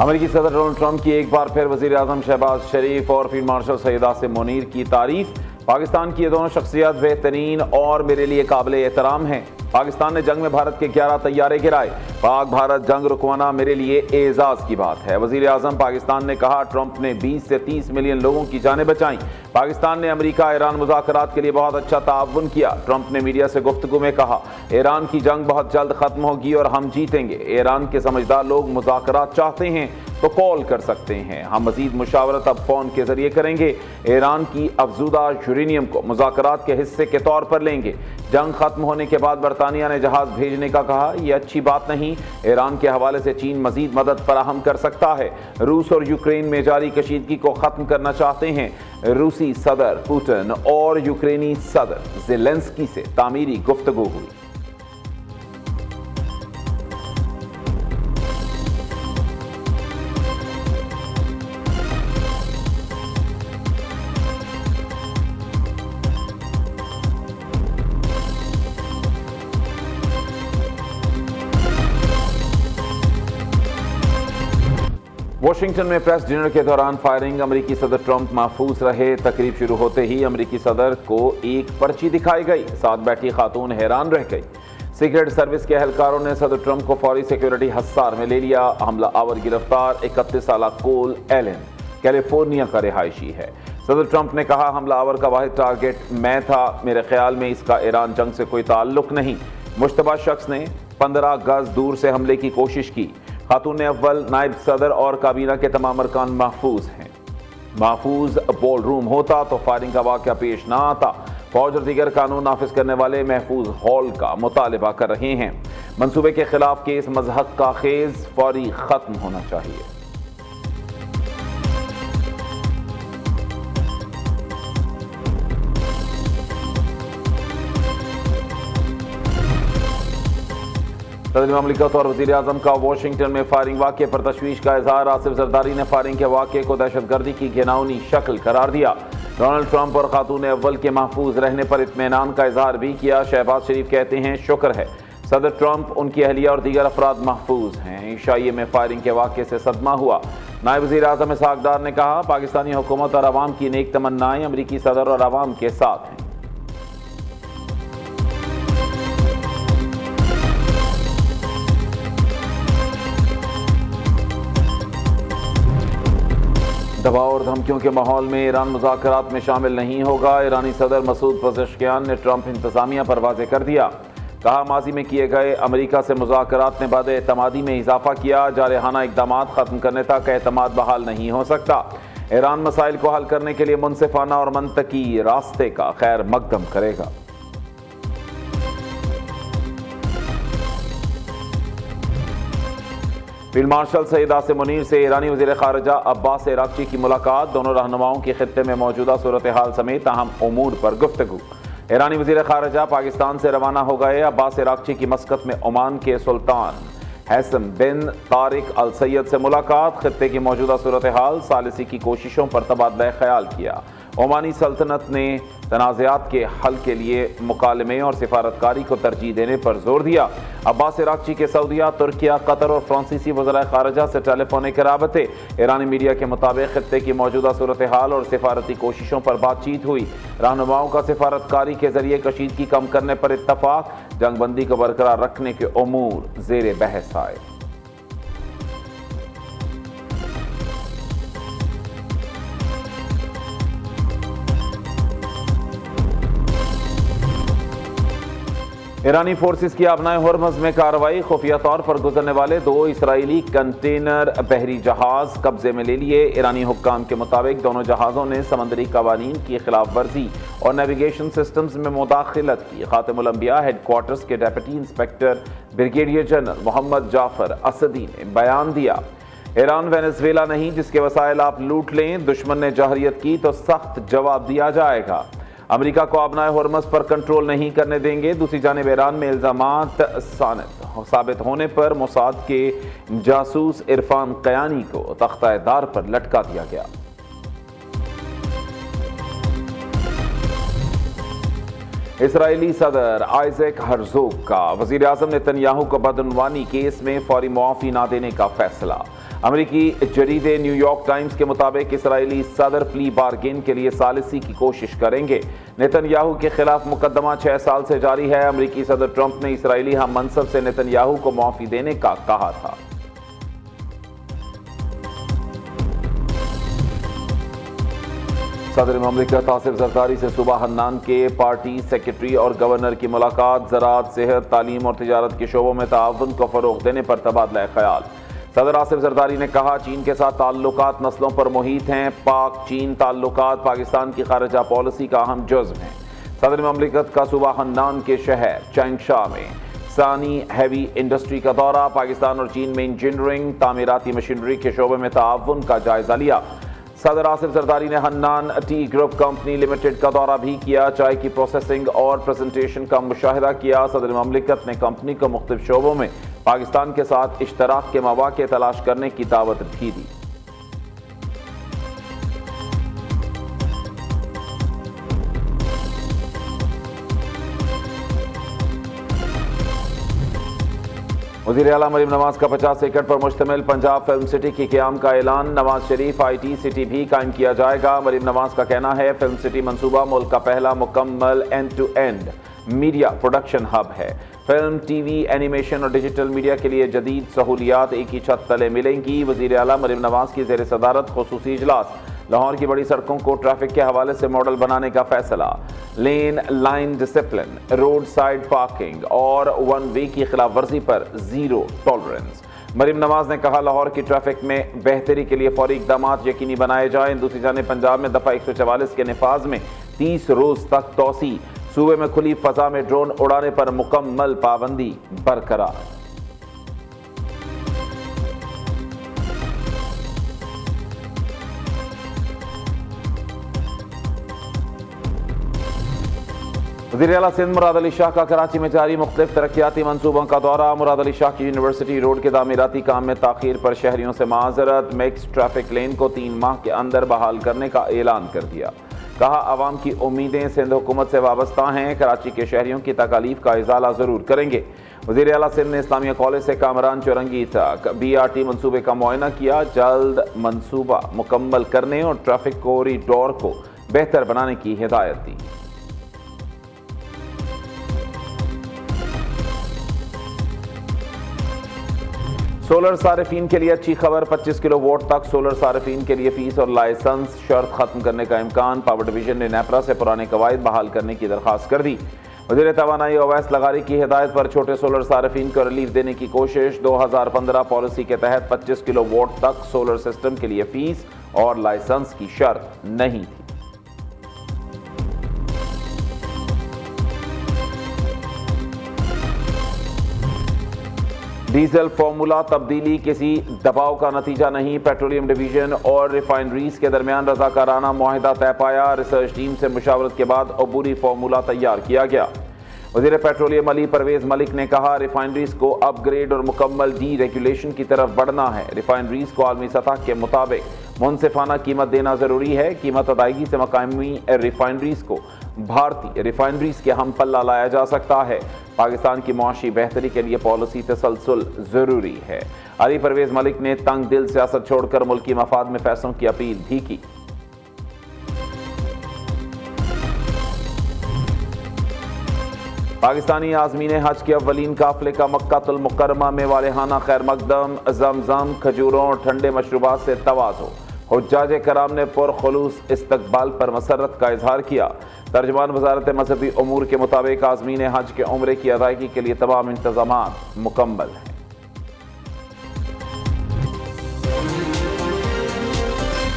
امریکی صدر Donald Trump کی ایک بار پھر وزیر اعظم شہباز شریف اور فیلڈ مارشل سید عاصم منیر کی تعریف۔ پاکستان کی یہ دونوں شخصیات بہترین اور میرے لیے قابل احترام ہیں۔ پاکستان نے جنگ میں بھارت کے 11 طیارے گرائے۔ پاک بھارت جنگ رکوانا میرے لیے اعزاز کی بات ہے۔ وزیر اعظم پاکستان نے کہا، ٹرمپ نے 20 سے 30 ملین لوگوں کی جانیں بچائیں۔ پاکستان نے امریکہ ایران مذاکرات کے لیے بہت اچھا تعاون کیا۔ ٹرمپ نے میڈیا سے گفتگو میں کہا، ایران کی جنگ بہت جلد ختم ہوگی اور ہم جیتیں گے۔ ایران کے سمجھدار لوگ مذاکرات چاہتے ہیں تو کال کر سکتے ہیں، ہم مزید مشاورت اب فون کے ذریعے کریں گے۔ ایران کی افزودہ یورینیم کو مذاکرات کے حصے کے طور پر لیں گے۔ جنگ ختم ہونے کے بعد برطانیہ نے جہاز بھیجنے کا کہا، یہ اچھی بات نہیں۔ ایران کے حوالے سے چین مزید مدد فراہم کر سکتا ہے۔ روس اور یوکرین میں جاری کشیدگی کو ختم کرنا چاہتے ہیں۔ روسی صدر پوٹن اور یوکرینی صدر زیلنسکی سے تعمیری گفتگو ہوئی۔ واشنگٹن میں پریس ڈنر کے دوران فائرنگ، امریکی صدر ٹرمپ محفوظ رہے۔ تقریب شروع ہوتے ہی امریکی صدر کو ایک پرچی دکھائی گئی، ساتھ بیٹھی خاتون حیران رہ گئی۔ سیکرٹ سروس کے اہلکاروں نے صدر ٹرمپ کو فوری سیکیورٹی حصار میں لے لیا۔ حملہ آور گرفتار 31 سالہ کول ایلن کیلیفورنیا کا رہائشی ہے۔ صدر ٹرمپ نے کہا، حملہ آور کا واحد ٹارگٹ میں تھا، میرے خیال میں اس کا ایران جنگ سے کوئی تعلق نہیں۔ مشتبہ شخص نے 15 گز دور سے حملے کی کوشش کی۔ خاتون اول نائب صدر اور کابینہ کے تمام ارکان محفوظ ہیں۔ محفوظ بول روم ہوتا تو فائرنگ کا واقعہ پیش نہ آتا۔ فوج اور دیگر قانون نافذ کرنے والے محفوظ ہال کا مطالبہ کر رہے ہیں۔ منصوبے کے خلاف کیس مضحک کا خیز فوری ختم ہونا چاہیے۔ صدر مملکت اور وزیر اعظم کا واشنگٹن میں فائرنگ واقعے پر تشویش کا اظہار۔ آصف زرداری نے فائرنگ کے واقعے کو دہشت گردی کی گھناؤنی شکل قرار دیا۔ ڈونلڈ ٹرمپ اور خاتون اول کے محفوظ رہنے پر اطمینان کا اظہار بھی کیا۔ شہباز شریف کہتے ہیں، شکر ہے صدر ٹرمپ، ان کی اہلیہ اور دیگر افراد محفوظ ہیں۔ عشائیے میں فائرنگ کے واقعے سے صدمہ ہوا۔ نائب وزیر اعظم اسحاق ڈار نے کہا، پاکستانی حکومت اور عوام کی نیک تمنائیں امریکی صدر اور عوام کے ساتھ ہیں۔ دباؤ اور دھمکیوں کے ماحول میں ایران مذاکرات میں شامل نہیں ہوگا۔ ایرانی صدر مسعود پزشکیان نے ٹرمپ انتظامیہ پر واضح کر دیا۔ کہا، ماضی میں کیے گئے امریکہ سے مذاکرات نے بد اعتمادی میں اضافہ کیا۔ جارحانہ اقدامات ختم کرنے تک اعتماد بحال نہیں ہو سکتا۔ ایران مسائل کو حل کرنے کے لیے منصفانہ اور منطقی راستے کا خیر مقدم کرے گا۔ فیلڈ مارشل سید عاصم منیر سے ایرانی وزیر خارجہ عباس عراقچی کی ملاقات۔ دونوں رہنماؤں کی خطے میں موجودہ صورتحال سمیت اہم امور پر گفتگو۔ ایرانی وزیر خارجہ پاکستان سے روانہ ہو گئے۔ عباس عراقچی کی مسقط میں عمان کے سلطان حیثم بن طارق السید سے ملاقات۔ خطے کی موجودہ صورتحال، ثالثی کی کوششوں پر تبادلہ خیال کیا۔ عمانی سلطنت نے تنازعات کے حل کے لیے مکالمے اور سفارتکاری کو ترجیح دینے پر زور دیا۔ عباس عراقچی کے سعودیہ، ترکیہ، قطر اور فرانسیسی وزراء خارجہ سے ٹیلی فونک رابطے۔ ایرانی میڈیا کے مطابق خطے کی موجودہ صورتحال اور سفارتی کوششوں پر بات چیت ہوئی۔ رہنماؤں کا سفارتکاری کے ذریعے کشیدگی کم کرنے پر اتفاق۔ جنگ بندی کو برقرار رکھنے کے امور زیر بحث آئے۔ ایرانی فورسز کی آبنائے ہرمز میں کارروائی، خفیہ طور پر گزرنے والے 2 اسرائیلی کنٹینر بحری جہاز قبضے میں لے لیے۔ ایرانی حکام کے مطابق دونوں جہازوں نے سمندری قوانین کی خلاف ورزی اور نیویگیشن سسٹمز میں مداخلت کی۔ خاتم الانبیاء ہیڈ کوارٹرز کے ڈیپٹی انسپکٹر بریگیڈیئر جنرل محمد جعفر اسدی نے بیان دیا، ایران وینزویلا نہیں جس کے وسائل آپ لوٹ لیں، دشمن نے جوہریت کی تو سخت جواب دیا جائے گا۔ امریکہ کو آبنائے ہرمز پر کنٹرول نہیں کرنے دیں گے۔ دوسری جانب ایران میں الزامات ثابت ہونے پر موساد کے جاسوس عرفان قیانی کو تختہ دار پر لٹکا دیا گیا۔ اسرائیلی صدر آئزیک ہرزوگ کا وزیر اعظم نیتن یاہو کو بدعنوانی کیس میں فوری معافی نہ دینے کا فیصلہ۔ امریکی جریدے نیو یارک ٹائمز کے مطابق اسرائیلی صدر پلی بارگین کے لیے ثالثی کی کوشش کریں گے۔ نیتن یاہو کے خلاف مقدمہ 6 سال سے جاری ہے۔ امریکی صدر ٹرمپ نے اسرائیلی ہم منصب سے نیتن یاہو کو معافی دینے کا کہا تھا۔ صدر مملکت آصف زرداری سے صوبہ ہنان کے پارٹی سیکرٹری اور گورنر کی ملاقات۔ زراعت، صحت، تعلیم اور تجارت کے شعبوں میں تعاون کو فروغ دینے پر تبادلہ خیال۔ صدر آصف زرداری نے کہا چین کے ساتھ تعلقات نسلوں پر محیط ہیں۔ پاک چین تعلقات پاکستان کی خارجہ پالیسی کا اہم جزو ہیں۔ صدر مملکت کا صوبہ ہنان کے شہر چینگشا میں ثانی ہیوی انڈسٹری کا دورہ۔ پاکستان اور چین میں انجینئرنگ، تعمیراتی مشینری کے شعبے میں تعاون کا جائزہ لیا۔ صدر آصف زرداری نے Hanan T group company limited کا دورہ بھی کیا، چائے کی پروسیسنگ اور پریزنٹیشن کا مشاہدہ کیا۔ صدر مملکت نے کمپنی کو مختلف شعبوں میں پاکستان کے ساتھ اشتراک کے مواقع تلاش کرنے کی دعوت بھی دی۔ وزیر اعلیٰ مریم نواز کا 50 ایکڑ پر مشتمل پنجاب فلم سٹی کے قیام کا اعلان۔ نواز شریف IT سٹی بھی قائم کیا جائے گا۔ مریم نواز کا کہنا ہے فلم سٹی منصوبہ ملک کا پہلا مکمل end to end media production hub ہے۔ فلم، ٹی وی، اینیمیشن اور ڈیجیٹل میڈیا کے لیے جدید سہولیات ایک ہی چھت تلے ملیں گی۔ وزیر اعلیٰ مریم نواز کی زیر صدارت خصوصی اجلاس۔ لاہور کی بڑی سڑکوں کو ٹریفک کے حوالے سے ماڈل بنانے کا فیصلہ۔ Lane line discipline, road side parking اور 1 وے کی خلاف ورزی پر زیرو ٹالرنس۔ مریم نواز نے کہا لاہور کی ٹریفک میں بہتری کے لیے فوری اقدامات یقینی بنائے جائیں۔ دوسری جانب پنجاب میں دفعہ 144 کے نفاذ میں 30 روز تک توسیع۔ صوبے میں کھلی فضا میں ڈرون اڑانے پر مکمل پابندی برقرار۔ وزیر اعلیٰ سندھ مراد علی شاہ کا کراچی میں جاری مختلف ترقیاتی منصوبوں کا دورہ۔ مراد علی شاہ کی یونیورسٹی روڈ کے تعمیراتی کام میں تاخیر پر شہریوں سے معذرت۔ مکس ٹریفک لین کو 3 ماہ کے اندر بحال کرنے کا اعلان کر دیا۔ کہا عوام کی امیدیں سندھ حکومت سے وابستہ ہیں، کراچی کے شہریوں کی تکالیف کا ازالہ ضرور کریں گے۔ وزیر اعلیٰ سندھ نے اسلامیہ کالج سے کامران چورنگی تک BRT منصوبے کا معائنہ کیا۔ جلد منصوبہ مکمل کرنے اور ٹریفک کوریڈور کو بہتر بنانے کی ہدایت دی۔ سولر صارفین کے لیے اچھی خبر، 25 کلو واٹ تک سولر صارفین کے لیے فیس اور لائسنس شرط ختم کرنے کا امکان۔ پاور ڈویژن نے نیپرا سے پرانے قواعد بحال کرنے کی درخواست کر دی۔ وزیر توانائی اویس لغاری کی ہدایت پر چھوٹے سولر صارفین کو ریلیف دینے کی کوشش۔ 2015 پالیسی کے تحت 25 کلو واٹ تک سولر سسٹم کے لیے فیس اور لائسنس کی شرط نہیں تھی۔ ڈیزل فارمولا تبدیلی کسی دباؤ کا نتیجہ نہیں، پیٹرولیم ڈویژن اور ریفائنریز کے درمیان رضاکارانہ معاہدہ طے پایا۔ ریسرچ ٹیم سے مشاورت کے بعد عبوری فارمولا تیار کیا گیا۔ وزیر پیٹرولیم علی پرویز ملک نے کہا ریفائنریز کو اپ گریڈ اور مکمل ڈی ریگولیشن کی طرف بڑھنا ہے۔ ریفائنریز کو عالمی سطح کے مطابق منصفانہ قیمت دینا ضروری ہے۔ قیمت ادائیگی سے مقامی ریفائنریز کو بھارتی ریفائنریز کے ہم پلہ لایا جا سکتا ہے۔ پاکستان کی معاشی بہتری کے لیے پالیسی تسلسل ضروری ہے۔ علی پرویز ملک نے تنگ دل سیاست چھوڑ کر ملکی مفاد میں فیصلوں کی اپیل بھی کی۔ پاکستانی عازمین حج کے اولین قافلے کا مکہ المکرمہ میں والہانہ خیر مقدم، زمزم، کھجوروں اور ٹھنڈے مشروبات سے تواضع۔ حجاج کرام نے پرخلوص استقبال پر مسرت کا اظہار کیا۔ ترجمان وزارت مذہبی امور کے مطابق عازمین حج کے عمرے کی ادائیگی کے لیے تمام انتظامات مکمل ہیں۔